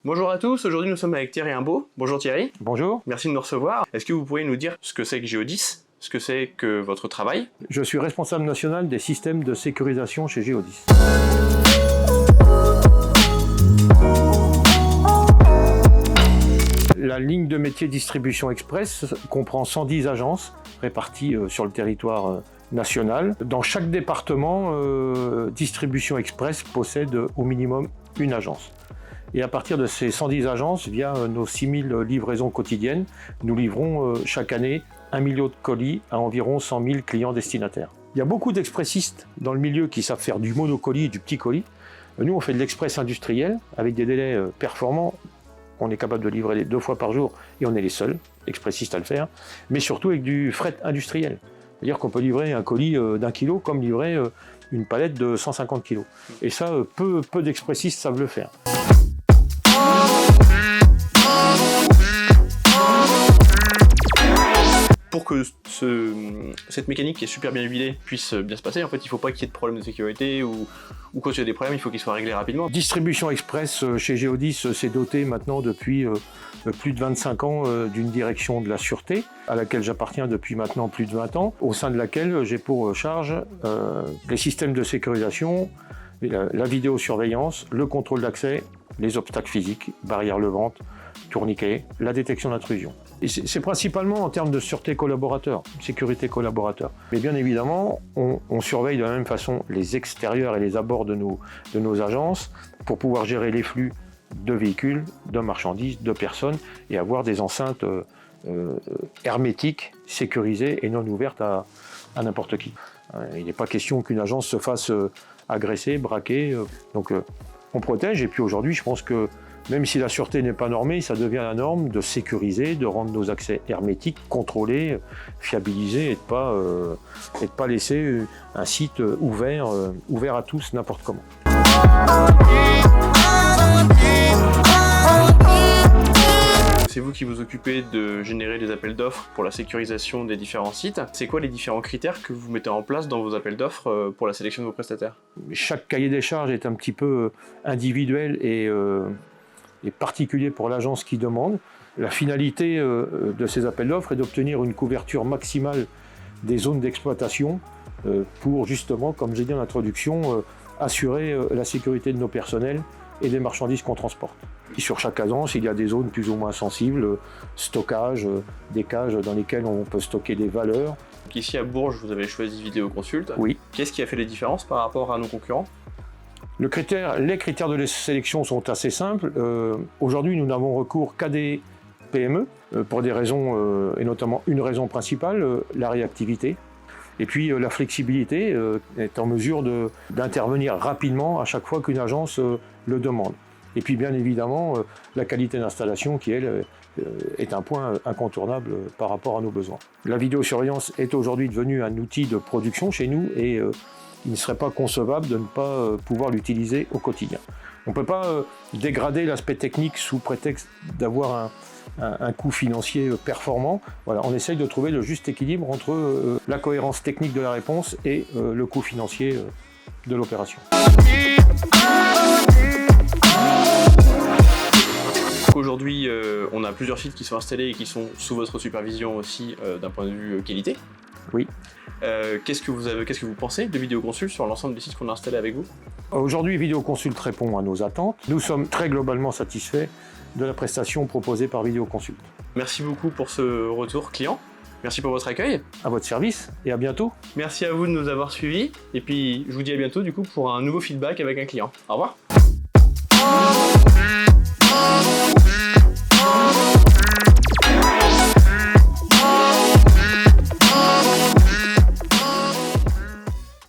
Bonjour à tous, aujourd'hui nous sommes avec Thierry Imbeau. Bonjour Thierry. Bonjour. Merci de nous recevoir. Est-ce que vous pourriez nous dire ce que c'est que Geodis, ce que c'est que votre travail? Je suis responsable national des systèmes de sécurisation chez Geodis. La ligne de métier distribution express comprend 110 agences réparties sur le territoire national. Dans chaque département, Distribution Express possède au minimum une agence. Et à partir de ces 110 agences, via nos 6000 livraisons quotidiennes, nous livrons chaque année 1 million de colis à environ 100 000 clients destinataires. Il y a beaucoup d'expressistes dans le milieu qui savent faire du monocolis et du petit colis. Nous, on fait de l'express industriel avec des délais performants. On est capable de livrer 2 fois par jour et on est les seuls expressistes à le faire, mais surtout avec du fret industriel. C'est-à-dire qu'on peut livrer un colis d'1 kilo comme livrer une palette de 150 kg. Et ça, peu d'expressistes savent le faire. Pour que cette mécanique qui est super bien huilée puisse bien se passer, en fait, il ne faut pas qu'il y ait de problème de sécurité ou quand il y a des problèmes, il faut qu'ils soient réglés rapidement. Distribution Express chez Geodis s'est doté maintenant depuis plus de 25 ans d'une direction de la sûreté à laquelle j'appartiens depuis maintenant plus de 20 ans, au sein de laquelle j'ai pour charge les systèmes de sécurisation, la vidéosurveillance, le contrôle d'accès, les obstacles physiques, barrières levantes, tourniquets, la détection d'intrusion. C'est principalement en termes de sûreté collaborateur, sécurité collaborateur. Mais bien évidemment, on surveille de la même façon les extérieurs et les abords de nos agences pour pouvoir gérer les flux de véhicules, de marchandises, de personnes et avoir des enceintes hermétiques, sécurisées et non ouvertes à n'importe qui. Il n'est pas question qu'une agence se fasse agresser, braquer. Donc on protège et puis aujourd'hui, je pense que même si la sûreté n'est pas normée, ça devient la norme de sécuriser, de rendre nos accès hermétiques, contrôlés, fiabilisés et de pas laisser un site ouvert à tous n'importe comment. C'est vous qui vous occupez de générer des appels d'offres pour la sécurisation des différents sites. C'est quoi les différents critères que vous mettez en place dans vos appels d'offres pour la sélection de vos prestataires? Chaque cahier des charges est un petit peu individuel et particulier pour l'agence qui demande. La finalité de ces appels d'offres est d'obtenir une couverture maximale des zones d'exploitation pour justement, comme j'ai dit en introduction, assurer la sécurité de nos personnels et des marchandises qu'on transporte. Et sur chaque agence, il y a des zones plus ou moins sensibles, stockage, des cages dans lesquelles on peut stocker des valeurs. Donc ici à Bourges, vous avez choisi Vidéoconsult. Oui. Qu'est-ce qui a fait les différences par rapport à nos concurrents? Les critères de sélection sont assez simples. Aujourd'hui, nous n'avons recours qu'à des PME pour des raisons, et notamment une raison principale, la réactivité. Et puis la flexibilité est en mesure d'intervenir rapidement à chaque fois qu'une agence le demande. Et puis bien évidemment, la qualité d'installation qui, elle, est un point incontournable par rapport à nos besoins. La vidéosurveillance est aujourd'hui devenue un outil de production chez nous et il ne serait pas concevable de ne pas pouvoir l'utiliser au quotidien. On ne peut pas dégrader l'aspect technique sous prétexte d'avoir un coût financier performant. Voilà, on essaye de trouver le juste équilibre entre la cohérence technique de la réponse et le coût financier de l'opération. Aujourd'hui, on a plusieurs sites qui sont installés et qui sont sous votre supervision aussi d'un point de vue qualité. Oui. Qu'est-ce que vous pensez de Vidéoconsult sur l'ensemble des sites qu'on a installés avec vous? Aujourd'hui, Vidéoconsult répond à nos attentes. Nous sommes très globalement satisfaits de la prestation proposée par Vidéoconsult. Merci beaucoup pour ce retour client. Merci pour votre accueil. À votre service et à bientôt. Merci à vous de nous avoir suivis. Et puis, je vous dis à bientôt du coup pour un nouveau feedback avec un client. Au revoir.